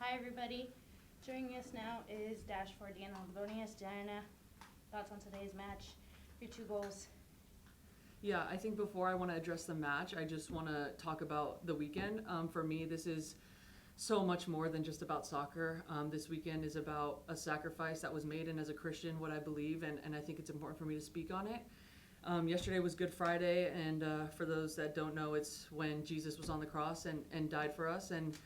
Hi everybody. Joining us now is Dash for Diana Ordoñez. Diana, thoughts on today's match? Your 2 goals. Yeah, I think before I want to address the match, I just want to talk about the weekend. For me, this is so much more than just about soccer. This weekend is about a sacrifice that was made, and as a Christian, what I believe, and I think it's important for me to speak on it. Yesterday was Good Friday, and for those that don't know, it's when Jesus was on the cross and died for us and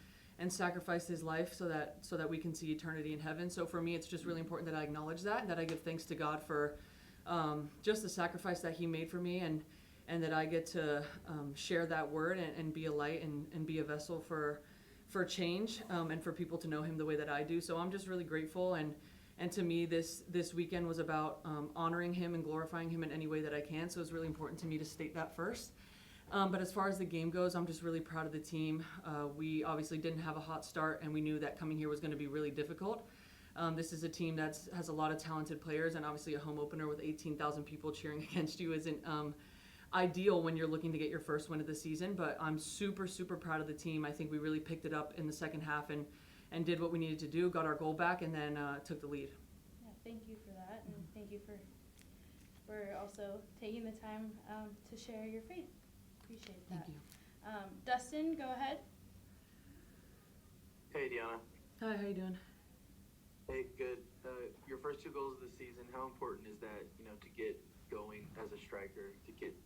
sacrificed his life so that we can see eternity in heaven. So for me, it's just really important that I acknowledge that and that I give thanks to God for just the sacrifice that he made for me and that I get to share that word and be a light and be a vessel for change and for people to know him the way that I do. So I'm just really grateful and to me this weekend was about honoring him and glorifying him in any way that I can. So it's really important to me to state that first. But as far as the game goes, I'm just really proud of the team. We obviously didn't have a hot start, and we knew that coming here was going to be really difficult. This is a team that has a lot of talented players, and obviously a home opener with 18,000 people cheering against you isn't ideal when you're looking to get your first win of the season. But I'm super, super proud of the team. I think we really picked it up in the second half and did what we needed to do, got our goal back, and then took the lead. Yeah, thank you for that, and thank you for also taking the time to share your faith. Appreciate that. Thank you. Dustin, go ahead. Hey, Deanna. Hi, how you doing? Hey, good. Your first 2 goals of the season, how important is that, to get going as a striker,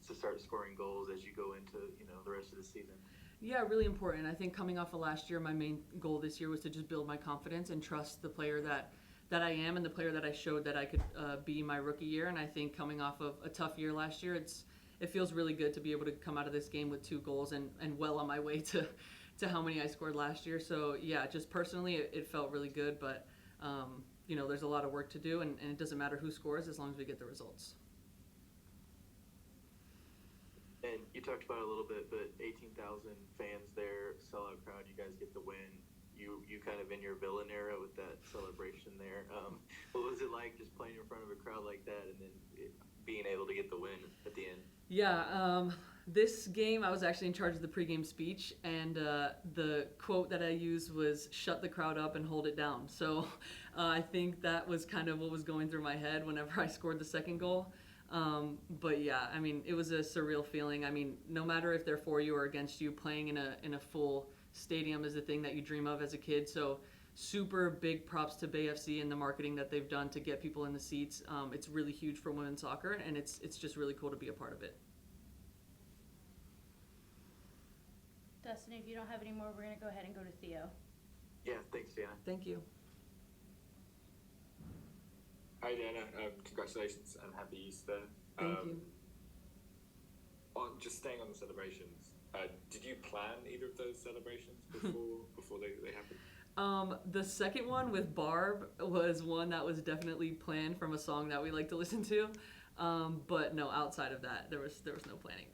to start scoring goals as you go into, the rest of the season? Yeah, really important. I think coming off of last year, my main goal this year was to just build my confidence and trust the player that I am and the player that I showed that I could be my rookie year. And I think coming off of a tough year last year, it feels really good to be able to come out of this game with 2 goals and well on my way to how many I scored last year. So yeah, just personally, it felt really good. But there's a lot of work to do, and it doesn't matter who scores as long as we get the results. And you talked about it a little bit, but 18,000 fans there, sellout crowd, you guys get the win. You kind of in your villain era with that celebration there. What was it like just playing in front of a crowd like that and then being able to get the win at the end? Yeah, this game I was actually in charge of the pregame speech, and the quote that I used was "shut the crowd up and hold it down." So I think that was kind of what was going through my head whenever I scored the second goal. But yeah, I mean, it was a surreal feeling. I mean, no matter if they're for you or against you, playing in a full stadium is the thing that you dream of as a kid. So super big props to Bay FC and the marketing that they've done to get people in the seats. It's really huge for women's soccer, and it's just really cool to be a part of it. Dustin, if you don't have any more, we're going to go ahead and go to Theo. Yeah, thanks, Deanna. Thank you. Hi, Diana. Congratulations and happy Easter. Thank you. Just staying on the celebrations, did you plan either of those celebrations before they happened? The second one with Barb was one that was definitely planned from a song that we like to listen to. But no, outside of that, there was no planning.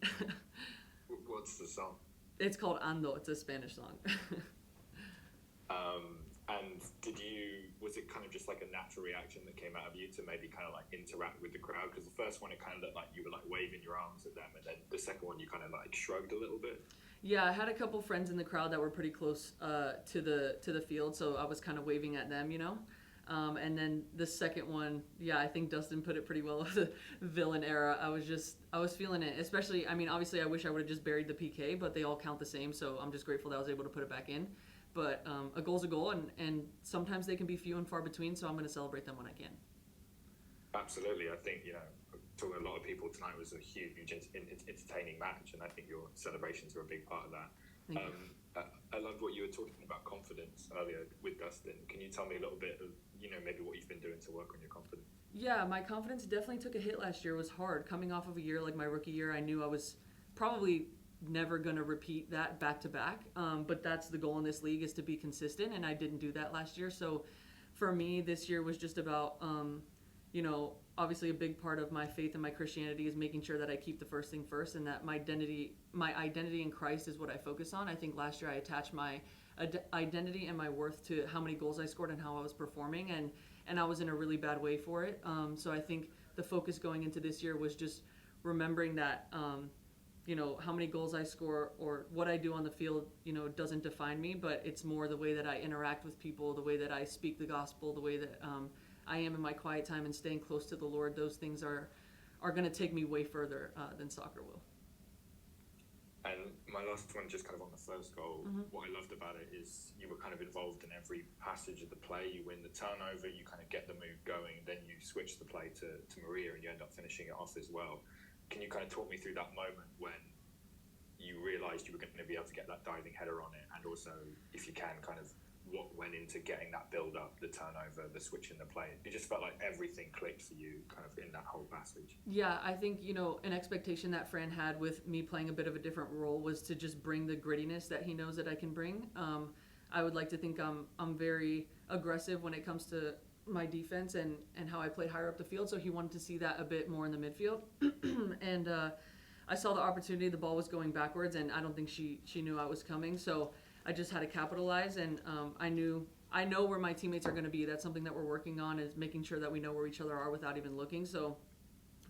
What's the song? It's called Ando. It's a Spanish song. And was it kind of just like a natural reaction that came out of you to maybe kind of like interact with the crowd? Because the first one, it kind of looked like you were like waving your arms at them, and then the second one, you kind of like shrugged a little bit. Yeah, I had a couple friends in the crowd that were pretty close to the field, so I was kind of waving at them, And then the second one, yeah, I think Dustin put it pretty well. The villain era. I was feeling it, especially. I mean, obviously, I wish I would have just buried the PK, but they all count the same, so I'm just grateful that I was able to put it back in. But a goal's a goal, and sometimes they can be few and far between, so I'm going to celebrate them when I can. Absolutely. I think, talking to a lot of people tonight, was a huge, entertaining match, and I think your celebrations were a big part of that. Thank you. I loved what you were talking about confidence earlier with Dustin. Can you tell me a little bit of, maybe what you've been doing to work on your confidence? Yeah, my confidence definitely took a hit last year. It was hard. Coming off of a year like my rookie year, I knew I was probably never going to repeat that back to back. But that's the goal in this league, is to be consistent, and I didn't do that last year. So for me, this year was just about, obviously a big part of my faith and my Christianity is making sure that I keep the first thing first, and that my identity in Christ is what I focus on. I think last year I attached my identity and my worth to how many goals I scored and how I was performing, and I was in a really bad way for it. So I think the focus going into this year was just remembering that, how many goals I score or what I do on the field, doesn't define me, but it's more the way that I interact with people, the way that I speak the gospel, the way that I am in my quiet time and staying close to the Lord. Those things are going to take me way further than soccer will. And my last one, just kind of on the first goal, what I loved about it is you were kind of involved in every passage of the play. You win the turnover, you kind of get the move going, then you switch the play to Maria and you end up finishing it off as well. Can you kind of talk me through that moment when you realised you were going to be able to get that diving header on it, and also, if you can, kind of what went into getting that build-up, the turnover, the switch in the play? It just felt like everything clicked for you kind of in that whole passage. Yeah, I think, an expectation that Fran had with me playing a bit of a different role was to just bring the grittiness that he knows that I can bring. I would like to think I'm very aggressive when it comes to my defense and how I played higher up the field, so he wanted to see that a bit more in the midfield. And I saw the opportunity, the ball was going backwards, and I don't think she knew I was coming, so I just had to capitalize, and I know where my teammates are going to be. That's something that we're working on, is making sure that we know where each other are without even looking. So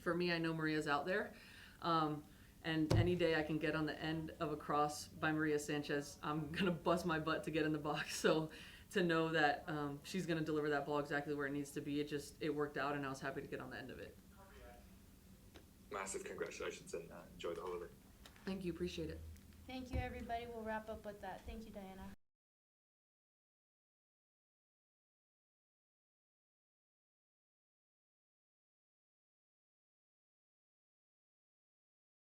for me, I know Maria's out there, and any day I can get on the end of a cross by Maria Sanchez, I'm going to bust my butt to get in the box. So to know that she's going to deliver that ball exactly where it needs to be, it worked out, and I was happy to get on the end of it. Massive congratulations, and enjoy the holiday. Thank you, appreciate it. Thank you, everybody. We'll wrap up with that. Thank you, Diana.